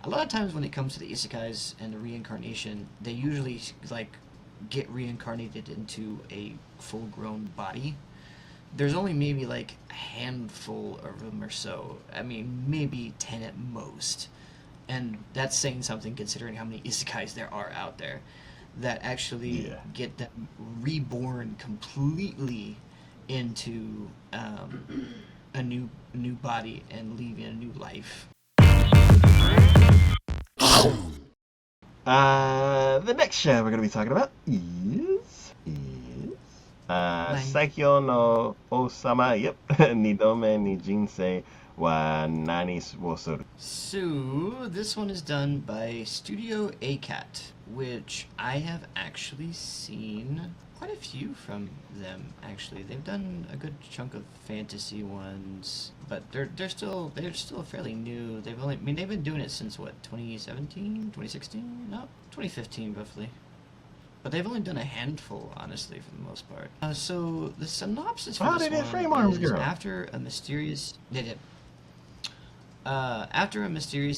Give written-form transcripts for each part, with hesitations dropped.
a lot of times when it comes to the isekais and the reincarnation, they usually like get reincarnated into a full-grown body. There's only maybe like a handful of them or so. I mean, maybe 10 at most. And that's saying something considering how many isekais there are out there that actually Yeah. get them reborn completely into a new body and leaving a new life. The next show we're gonna be talking about is Nani. Saikyou no Ousama. Yep, Nidome ni Jinsei wa Nani wo Suru. So this one is done by Studio ACAT, which I have actually seen quite a few from them. Actually, they've done a good chunk of fantasy ones, but they're still fairly new. They've been doing it since what, 2017, 2016? No, 2015 roughly. But they've only done a handful, honestly, for the most part. So the synopsis for Oh, this they did one Frame Arms is Girl. after a mysterious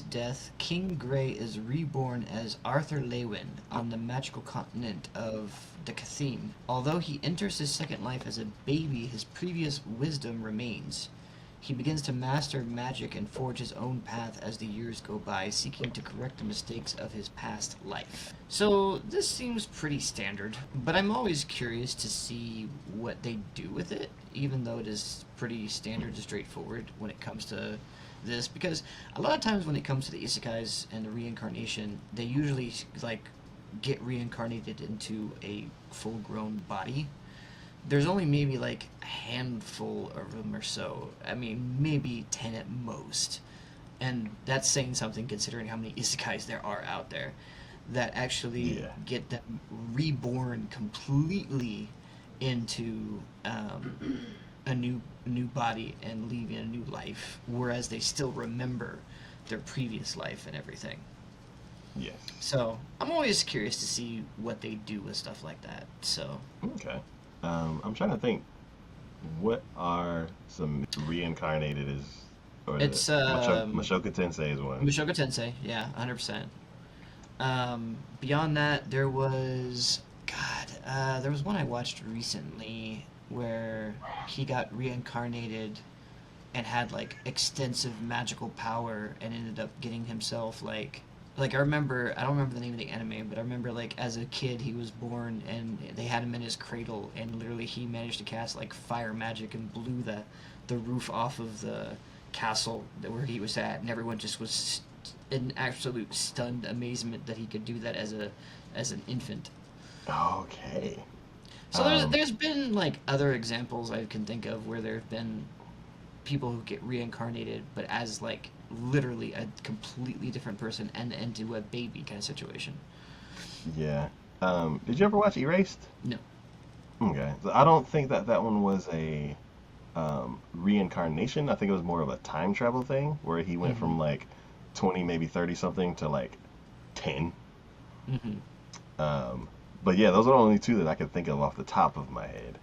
death, King Grey is reborn as Arthur Lewin on the magical continent of the Cathene. Although he enters his second life as a baby, his previous wisdom remains. He begins to master magic and forge his own path as the years go by, seeking to correct the mistakes of his past life. So, this seems pretty standard, but I'm always curious to see what they do with it, even though it is pretty standard and straightforward when it comes to this, because a lot of times when it comes to the isekais and the reincarnation, they usually like get reincarnated into a full-grown body. There's only maybe like a handful of them or so. I mean, maybe 10 at most. And that's saying something considering how many isekais there are out there that actually Yeah. get them reborn completely into a new body and leaving a new life, whereas they still remember their previous life and everything. Yes. So I'm always curious to see what they do with stuff like that. So Okay. I'm trying to think. What are some reincarnated is or the it's Mashoka Tensei is one. Mushoku Tensei, yeah, 100%. Beyond that, there was one I watched recently where he got reincarnated and had like extensive magical power and ended up getting himself I don't remember the name of the anime, but I remember like as a kid he was born and they had him in his cradle and literally he managed to cast like fire magic and blew the roof off of the castle where he was at, and everyone just was in absolute stunned amazement that he could do that as an infant. Okay. So Um, there's been like other examples I can think of where there have been people who get reincarnated, but as like literally a completely different person and into a baby kind of situation. yeah. Did you ever watch Erased? No. Okay. So I don't think that one was a reincarnation. I think it was more of a time travel thing where he went Mm-hmm. from like 20, maybe 30 something to like 10. Mm-hmm. Um, but yeah, those are the only two that I could think of off the top of my head.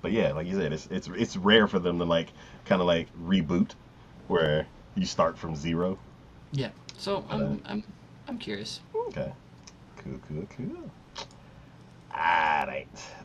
But yeah, like you said, it's rare for them to like kind of like reboot where you start from zero. Yeah. So But I'm curious. okay, cool, cool, cool. All right.